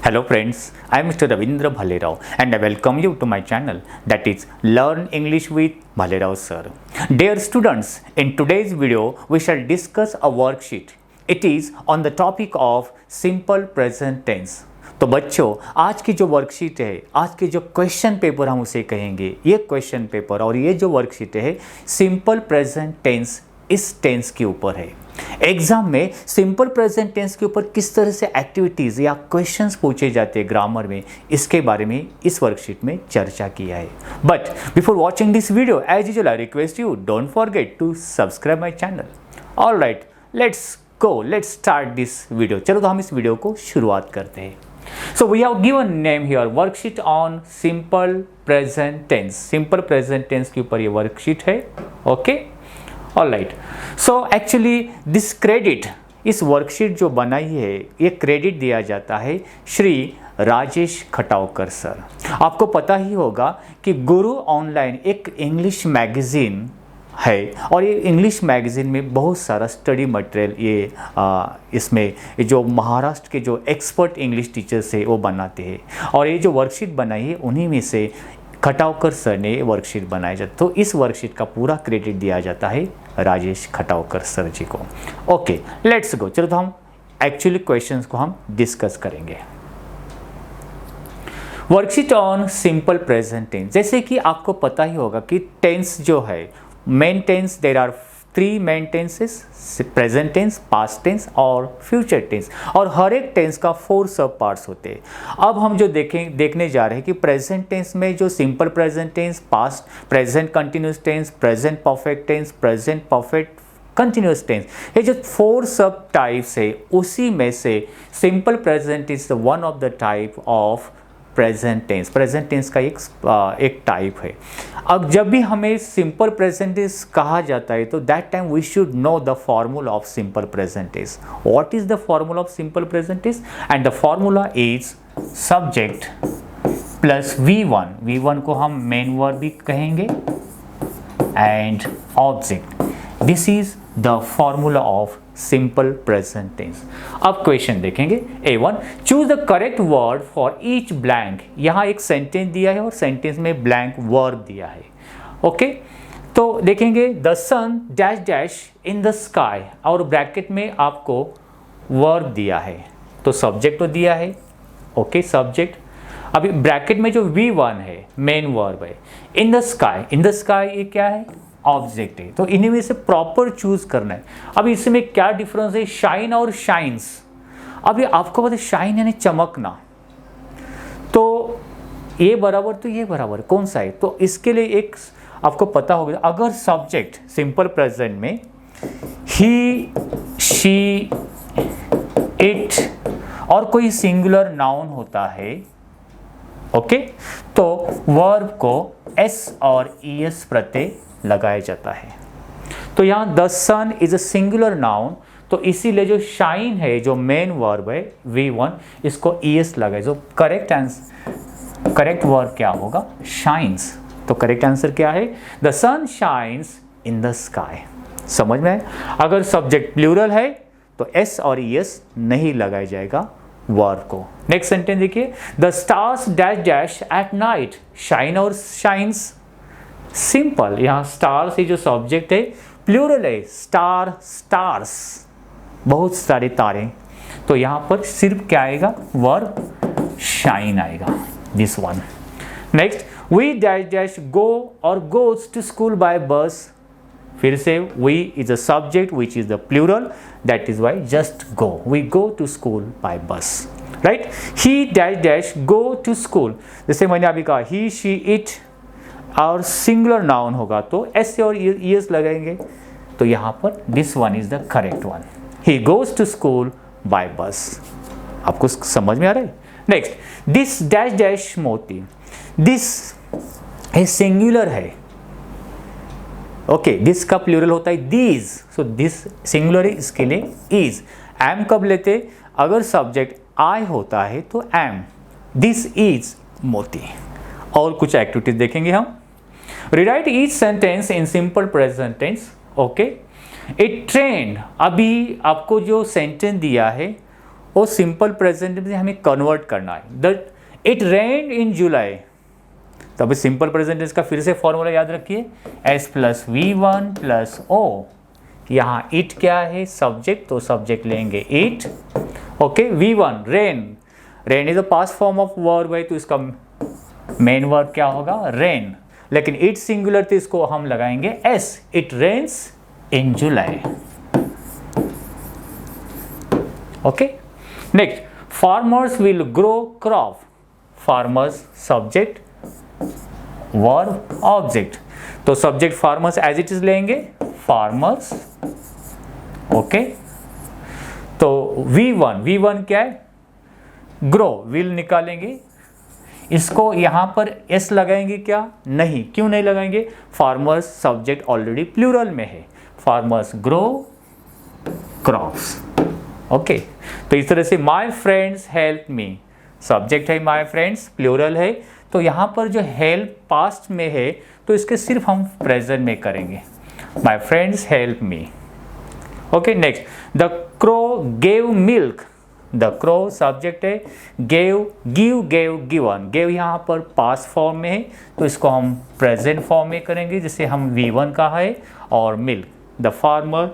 Hello friends, I am Mr. Ravindra Bhalerao and I welcome you to my channel that is Learn English with Bhalerao Sir. Dear students, in today's video we shall discuss a worksheet. It is on the topic of simple present tense. तो बच्चों, आज की जो worksheet है, आज के जो question paper हम उसे कहेंगे, ये क्वेश्चन पेपर और ये जो वर्कशीट है सिंपल प्रेजेंट टेंस इस टेंस के ऊपर है। एग्जाम में सिंपल प्रेजेंट टेंस के ऊपर किस तरह से एक्टिविटीज़ या क्वेश्चंस पूछे जाते हैं ग्रामर में, इसके बारे में इस वर्कशीट में चर्चा किया है। But before watching this video as usual I request you don't forget to subscribe my channel. Alright, let's go, let's start this video. चलो तो हम इस वीडियो को शुरुआत करते हैं। So we have given name here worksheet on simple present tense. Simple present tense के ऊपर ये worksheet है, okay? All right. So actually this credit, इस वर्कशीट जो बनाई है ये क्रेडिट दिया जाता है श्री राजेश खटावकर सर। आपको पता ही होगा कि गुरु ऑनलाइन एक इंग्लिश मैगजीन है और ये इंग्लिश मैगज़ीन में बहुत सारा स्टडी मटेरियल ये इसमें जो महाराष्ट्र के जो एक्सपर्ट इंग्लिश टीचर्स है वो बनाते हैं और ये जो वर्कशीट बनाई है उन्हीं में से खटावकर सर ने वर्कशीट बनाया जाता। तो इस वर्कशीट का पूरा क्रेडिट दिया जाता है राजेश खटावकर सर जी को। Okay, let's go. चलो तो हम एक्चुअली क्वेश्चंस को हम डिस्कस करेंगे। Worksheet on simple present tense. जैसे कि आपको पता ही होगा कि टेंस जो है main tense, there are 3 main tenses, present tense, past tense और फ्यूचर टेंस, और हर एक टेंस का 4 सब पार्ट्स होते हैं। अब हम जो देखने जा रहे हैं कि प्रेजेंट टेंस में जो simple present tense, past present continuous tense, present perfect tense, present perfect continuous tense, ये जो 4 सब टाइप्स है उसी में से simple present is one of the type of present tense. Present tense का एक टाइप है। अब जब भी हमें सिंपल प्रेजेंट टेंस कहा जाता है तो that time we should know the formula of simple present tense. What is the formula of simple present tense? And the formula is subject plus V1, V1 को हम मेन वर्ब भी कहेंगे, and object. This is the formula of simple present tense. अब question देखेंगे। A1, choose the correct word for each blank. यहाँ एक sentence दिया है और सेंटेंस में ब्लैंक वर्ब दिया है। ओके, तो देखेंगे the sun dash dash in the sky और ब्रैकेट में आपको वर्ब दिया है, तो सब्जेक्ट तो दिया है। Okay, subject. अभी ब्रैकेट में जो V1 है मेन वर्ब है। इन the sky, in the sky ये क्या है? ऑब्जेक्ट है। तो इन्हीं में से प्रॉपर चूज करना है। अब इसमें क्या डिफरेंस है? शाइन और शाइन्स। अभी आपको पता है शाइन यानी चमकना, तो ये बराबर तो ये बराबर कौन सा है? तो इसके लिए एक आपको पता होगा, अगर सब्जेक्ट सिंपल प्रेजेंट में ही, शी, इट और कोई सिंगुलर नाउन होता है, ओके, तो वर्ब को एस और ईएस प्रत्यय लगाया जाता है। तो यहाँ the sun is a singular noun, तो इसीलिए जो शाइन है जो मेन वर्ब है V1 इसको ईएस लगाए। जो करेक्ट वर्ब क्या होगा? शाइन्स। तो करेक्ट आंसर क्या है? The sun shines in the sky. समझ में? अगर सब्जेक्ट प्लूरल है तो एस और ईएस नहीं लगाया जाएगा वर्ब को। नेक्स्ट सेंटेंस देखिए, the stars dash dash at night. Shine और शाइन्स सिंपल। यहाँ स्टार्स ही जो सब्जेक्ट है प्लूरल है, स्टार, स्टार्स, बहुत सारे तारे। तो यहाँ पर सिर्फ क्या आएगा? वर्ब शाइन आएगा, this one. Next, we dash dash go और goes to school by bus. फिर से we is a subject which is the plural, that is why just go. We go to school by bus, right. He dash dash go to school. जैसे मैंने अभी कहा he, she, it और singular noun होगा तो S और ES लगाएंगे। तो यहाँ पर this one is the correct one. He goes to school by bus. आपको समझ में आ रहा है? Next, this dash dash Moti. This ये सिंगुलर है, ओके, दिस का प्लूरल होता है दीज, सो दिस सिंगुलर है, इसके लिए इज। एम कब लेते? अगर सब्जेक्ट आई होता है तो एम। दिस इज मोती। और कुछ एक्टिविटीज देखेंगे हम। Rewrite each sentence in simple present tense. Okay, it trend. अभी आपको जो सेंटेंस दिया है वो सिंपल प्रेजेंट में हमें कन्वर्ट करना है। दैट इट रेन्ड इन जुलाई, तो अभी सिंपल प्रेजेंट टेंस का फिर से फॉर्मूला याद रखिए, S plus V1 plus O। यहाँ इट क्या है? सब्जेक्ट, तो सब्जेक्ट लेंगे it. Okay, V1 rain, rain is the past form of verb है, तो इसका मेन वर्ब क्या होगा? रेन। लेकिन इट सिंगुलर, तो इसको हम लगाएंगे S, it rains in July. Okay, next, farmers will grow crop. Farmers subject, verb object, तो subject farmers as it is लेंगे, फार्मर्स। ओके, तो V1 क्या है? ग्रो, विल निकालेंगे, इसको यहां पर S लगाएंगे क्या? नहीं, क्यों नहीं लगाएंगे? फार्मर्स सब्जेक्ट ऑलरेडी प्लूरल में है, फार्मर्स ग्रो क्रॉप्स। ओके, तो इस तरह से माई फ्रेंड्स हेल्प मी, सब्जेक्ट है माई फ्रेंड्स, प्लूरल है, तो यहाँ पर जो हेल्प पास्ट में है, तो इसके सिर्फ हम प्रेजेंट में करेंगे, my friends help me. Okay, next, the crow gave milk. The crow subject है, gave, give, gave, given, gave यहाँ पर पास्ट फॉर्म में है, तो इसको हम प्रेजेंट फॉर्म में करेंगे, जिसे हम V1 कहा है, और milk, the farmer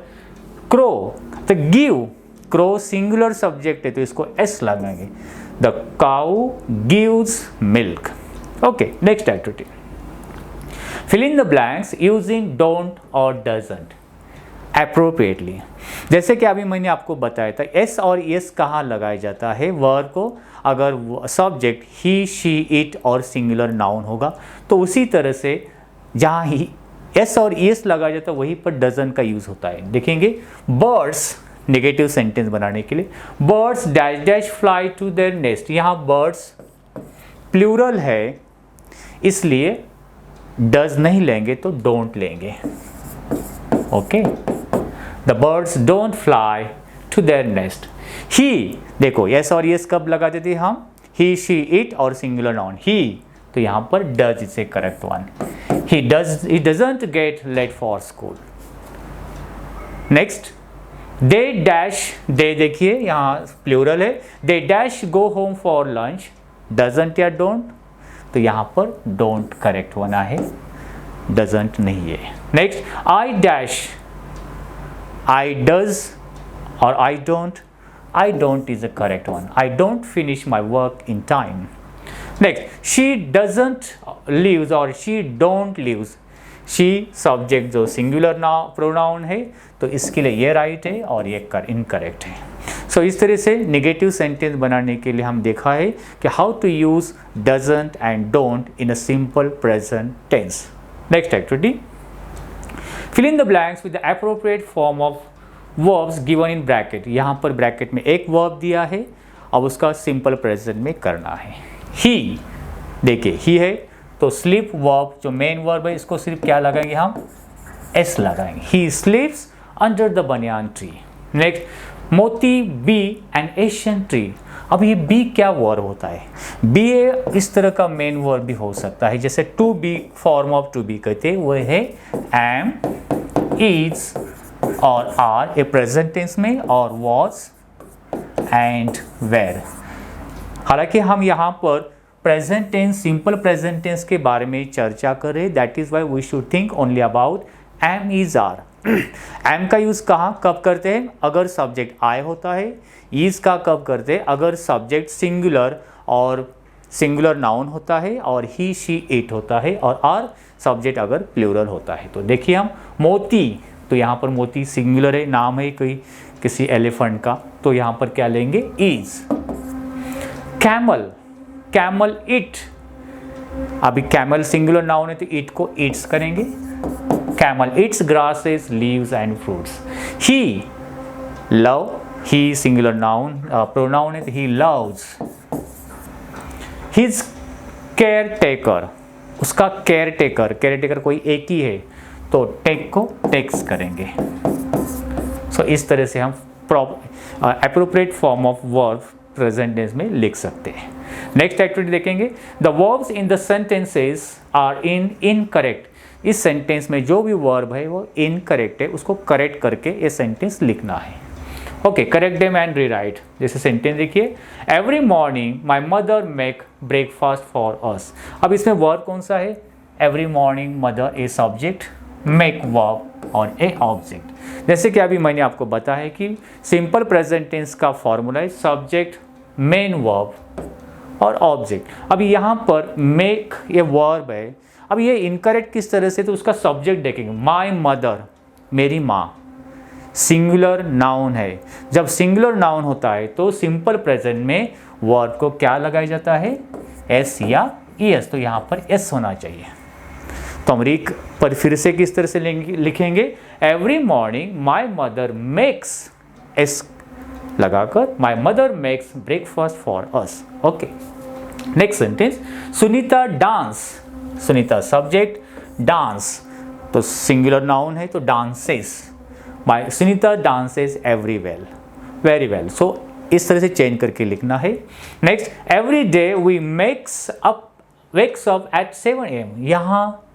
crow, the give, crow singular subject है, तो इसको S लगाएंगे, the cow gives milk. Okay, next activity, fill in the blanks using don't और डजंट एप्रोप्रिएटली। जैसे कि अभी मैंने आपको बताया था, S और S कहाँ लगाया जाता है वर्ब को? अगर सब्जेक्ट ही, शी, इट और सिंगुलर नाउन होगा, तो उसी तरह से जहाँ ही S और ES लगाया जाता है वहीं पर डजन का यूज़ होता है। देखेंगे, बर्ड्स नेगेटिव सेंटेंस बनाने के लिए, birds dash dash fly to their nest. यहाँ बर्ड्स प्लूरल है, इसलिए डज नहीं लेंगे, तो डोंट लेंगे। Okay, the birds don't fly to their nest. He, देखो S और ES कब लगा देते हैं हम? ही, शी, इट और सिंगुलर नाउन ही, तो यहाँ पर does is a correct one. He doesn't get late for school. Next, they dash, they देखिए यहाँ प्लूरल है, they dash go home for lunch, doesn't या डोंट, तो यहाँ पर डोंट करेक्ट होना है, डजंट नहीं है। Next, I dash, I does और I don't is a correct one, I don't finish my work in time. Next, she doesn't leaves और she don't leaves, she subject जो सिंगुलर प्रोनाउन है, तो इसके लिए ये राइट है और ये इनकरेक्ट है। सो इस तरह से नेगेटिव सेंटेंस बनाने के लिए हम देखा है कि how to use doesn't and don't in a simple present tense. Next activity, fill in the blanks with the appropriate form of verbs given in bracket. यहाँ पर ब्रैकेट में एक वर्ब दिया है, अब उसका सिंपल प्रेजेंट में करना है। ही, देखिए ही है, तो स्लीप वर्ब जो मेन वर्ब है, इसको सिर्फ क्या लगाएंगे हम? S लगाएंगे। He sleeps under the banyan tree. Next, Moti be an Asian tree. अब ये बी क्या वर्ब होता है? बी इस तरह का मेन वर्ब भी हो सकता है, जैसे to be, form of to be कहते हैं, वो है एम, इज और आर ए प्रेजेंट टेंस में, और वॉज एंड वेर। हालांकि हम यहाँ पर present tense, simple present tense के बारे में चर्चा कर रहे, that is why we should think only about am, is, are. Am का यूज़ कहाँ कब करते हैं? अगर सब्जेक्ट आई होता है। इज का कब करते हैं? अगर सब्जेक्ट सिंगुलर और सिंगुलर नाउन होता है, और ही, शी, इट होता है, और आर सब्जेक्ट अगर प्लूरल होता है। तो देखिए हम मोती, तो यहाँ पर मोती सिंगुलर है, नाम है कोई किसी एलिफेंट का, तो यहाँ पर क्या लेंगे? इज। कैमल, कैमल इट, अभी कैमल सिंगुलर नाउन है तो इट को इट्स करेंगे। Camel it's grasses, leaves and fruits. He, love, he singular noun pronoun है तो he loves. His care taker, उसका केयर टेकर, केयर टेकर कोई एक ही है तो टेक को टेक्स करेंगे। सो इस तरह से हम appropriate form of verb present tense में लिख सकते हैं। नेक्स्ट एक्टिविटी देखेंगे, the verbs in the sentences are incorrect. इस सेंटेंस में जो भी वर्ब है वो इनकरेक्ट है, उसको करेक्ट करके ये सेंटेंस लिखना है। Okay, correct them and rewrite. जैसे सेंटेंस देखिए, every morning my mother make breakfast for अस। अब इसमें वर्ब कौन सा है? Every morning mother a subject, make verb और ए ऑब्जेक्ट। जैसे कि अभी मैंने आपको बताया कि सिंपल प्रेजेंट टेंस का फॉर्मूला है सब्जेक्ट, मेन वर्ब और ऑब्जेक्ट। अब यहाँ पर मेक ये वर्ब है। अब ये इनकरेक्ट किस तरह से, तो उसका सब्जेक्ट देखेंगे, माई मदर, मेरी माँ, सिंगुलर नाउन है। जब सिंगुलर नाउन होता है तो सिंपल प्रेजेंट में वर्ब को क्या लगाया जाता है? एस या ईएस। तो यहाँ पर एस होना चाहिए। तो हम रीक पर फिर से किस तरह से लिखेंगे? Every morning my mother makes, S लगाकर, my mother makes breakfast for us. Okay, next sentence, Sunita dance. Sunita subject, dance तो सिंगुलर नाउन है तो dances. My Sunita dances very well. So इस तरह से चेंज करके लिखना है। Next, every day we wakes up at 7 AM। यहाँ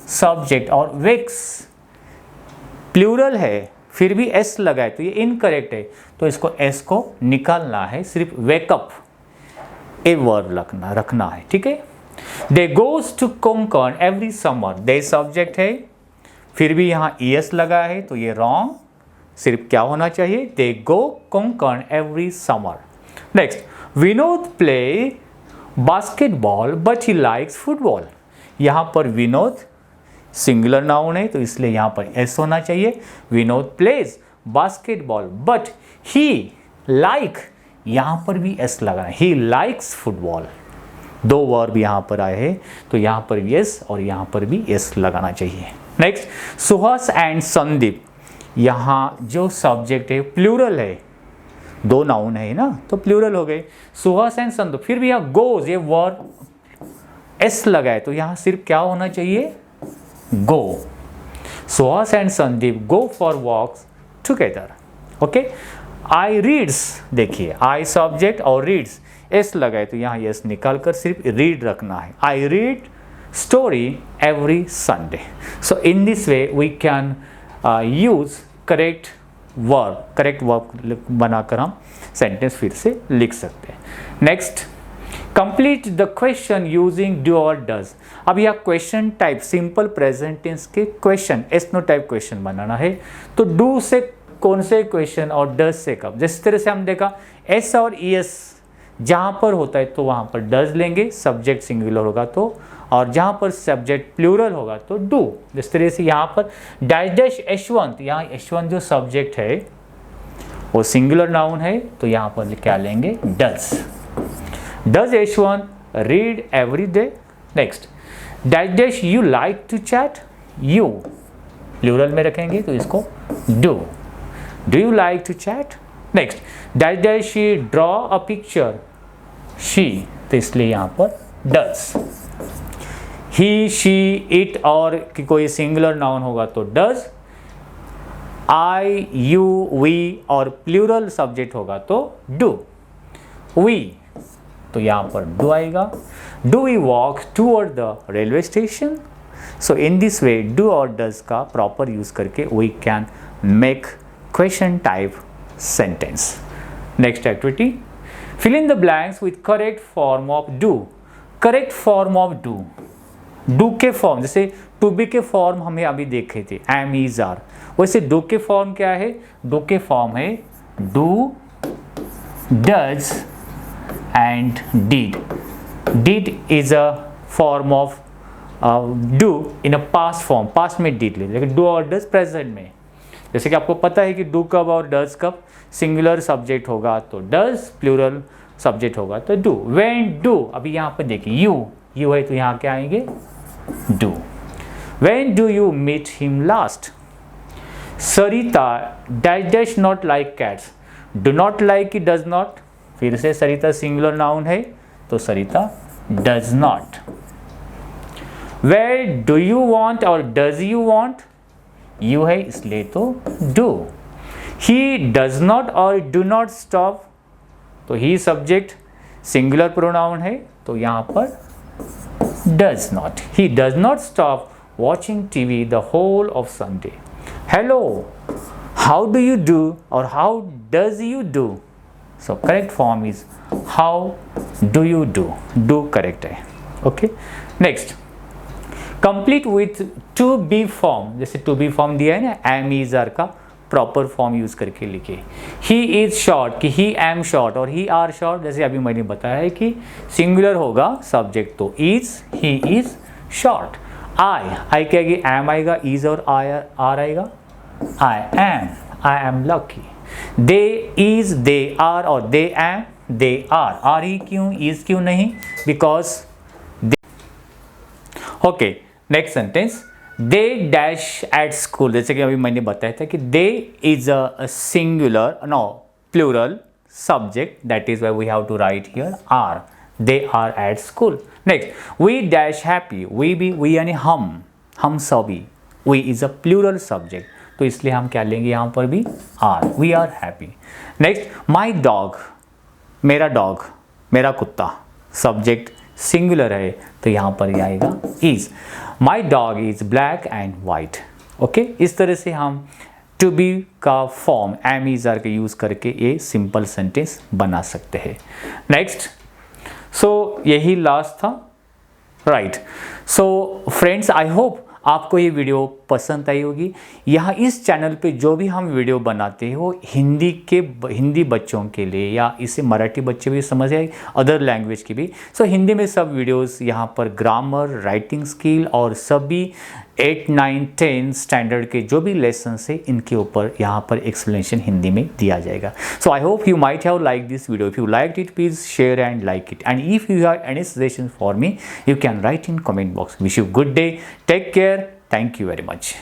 सब्जेक्ट और वेक्स प्लूरल है, फिर भी एस लगाए तो ये इनकरेक्ट है, तो इसको एस को निकालना है, सिर्फ वेकअप ए वर्ब रखना है। ठीक है। They goes to Konkan every summer, they subject है, फिर भी यहाँ ईएस लगा है तो ये रॉन्ग, सिर्फ क्या होना चाहिए? They go Konkan every summer. Next, Vinod play basketball but he likes football. यहाँ पर विनोद सिंगुलर नाउन है तो इसलिए यहाँ पर एस होना चाहिए। Vinod plays basketball but he like, यहाँ पर भी एस लगाना, ही लाइक्स फुटबॉल। दो वर्ब यहाँ पर आए हैं तो यहाँ पर भी एस और यहाँ पर भी एस लगाना चाहिए। Next, Suhas and Sandeep. यहाँ जो सब्जेक्ट है प्लूरल है, दो नाउन है ना तो प्लूरल हो गए। सुहास एंड संदीप, फिर भी यहाँ गोज ये वर्ब एस लगाए तो यहाँ सिर्फ क्या होना चाहिए? Go. Suhas and Sandeep go for walks together. Okay, I reads, देखिए आई सब्जेक्ट और रीड्स एस लगाए तो यहाँ एस निकाल कर सिर्फ रीड रखना है। I read story every Sunday. So in this way we can use correct verb बनाकर हम सेंटेंस फिर से लिख सकते हैं। Next, complete the question using do और डज। अब यह question type simple present tense के question yes no type question बनाना है तो डू से कौन से क्वेश्चन और डज से कब। जिस तरह से हम देखा एस और ईएस जहाँ पर होता है तो वहाँ पर डज लेंगे, सब्जेक्ट सिंगुलर होगा तो, और जहाँ पर सब्जेक्ट प्लूरल होगा तो डू। जिस तरह से यहाँ पर डैश यशवंत, यहाँ यशवंत जो सब्जेक्ट है वो सिंगुलर नाउन है तो यहाँ पर क्या लेंगे? Does Yashwant read every day. Next, dash you like to chat, you plural में रखेंगे तो इसको do you like to chat. Next, dash she draw a picture, she तो इसलिए यहाँ पर डज। ही शी इट और कि कोई सिंगुलर नाउन होगा तो डज। आई यू वी और प्लूरल सब्जेक्ट होगा तो डू। वी तो यहाँ पर डू आएगा। Do we walk toward the railway station. So in this way do और डज का प्रॉपर यूज करके we can make question type sentence. Next activity, fill in the blanks with correct form of do. Correct form of do के form, जैसे to be के form हमें अभी देखे थे एम इज आर, वैसे डू के फॉर्म क्या है? डू के फॉर्म है do, does and did. Did is a form of do in a past form, past में डिड ले, लेकिन डू और डज प्रेजेंट में। जैसे कि आपको पता है कि डू कब और डज कब, सिंगुलर सब्जेक्ट होगा तो डज, प्लूरल सब्जेक्ट होगा तो डू। व्हेन डू, अभी यहाँ पर देखिए यू है तो यहाँ क्या आएंगे? Do. When do you meet him last? Sarita dash not like cats, do not like की डज नॉट, फिर से सरिता सिंगुलर नाउन है तो Sarita does not. Where do you want और डज यू वॉन्ट, यू है इसलिए तो डू। ही डज नॉट और डू नॉट स्टॉप, तो ही सब्जेक्ट सिंगुलर प्रोनाउन है तो यहाँ पर does not. He does not stop watching TV the whole of Sunday. Hello how do you do और how does you do. So correct form is how do you do. Do correct है. Okay. Next, complete with to be form. जैसे to be form दिया है ना, am is are का proper form use करके लिखे. ही is short कि ही am short और ही आर शॉर्ट. जैसे अभी मैंने बताया है कि सिंगुलर होगा सब्जेक्ट तो is, he is short. I क्या आएगी, एम आएगा, इज और आर आएगा. I am lucky. They is, they are और दे एम, दे आर ही क्यों, इज क्यों नहीं, because. Okay. Next sentence, they dash at school. जैसे कि अभी मैंने बताया था कि they is a singular, no plural subject, that is why we have to write here are. They are at school. Next, we dash happy. We भी, we यानी हम सभी. We is a plural subject तो इसलिए हम क्या लेंगे यहाँ पर भी are. We are happy. Next, my dog, मेरा डॉग, मेरा कुत्ता. सब्जेक्ट सिंगुलर है तो यहाँ पर ये आएगा is. My dog is black and white. Okay. इस तरह से हम टू बी का फॉर्म एम इज आर के यूज करके ये सिंपल सेंटेंस बना सकते हैं. नेक्स्ट, सो यही लास्ट था. Right. So friends, I hope आपको ये वीडियो पसंद आई होगी. यहाँ इस चैनल पे जो भी हम वीडियो बनाते हैं वो हिंदी बच्चों के लिए, या इसे मराठी बच्चे भी समझ आए, अदर लैंग्वेज की भी. सो हिंदी में सब वीडियोस यहाँ पर ग्रामर, राइटिंग स्किल और सभी 8, 9, 10 स्टैंडर्ड के जो भी लेसन्स है इनके ऊपर यहाँ पर एक्सप्लेनेशन हिंदी में दिया जाएगा. So I hope you might have like this video. If you like it, please share and like it. And if you have any suggestion for me, you can write in comment box. Wish you good day. Take care. Thank you very much.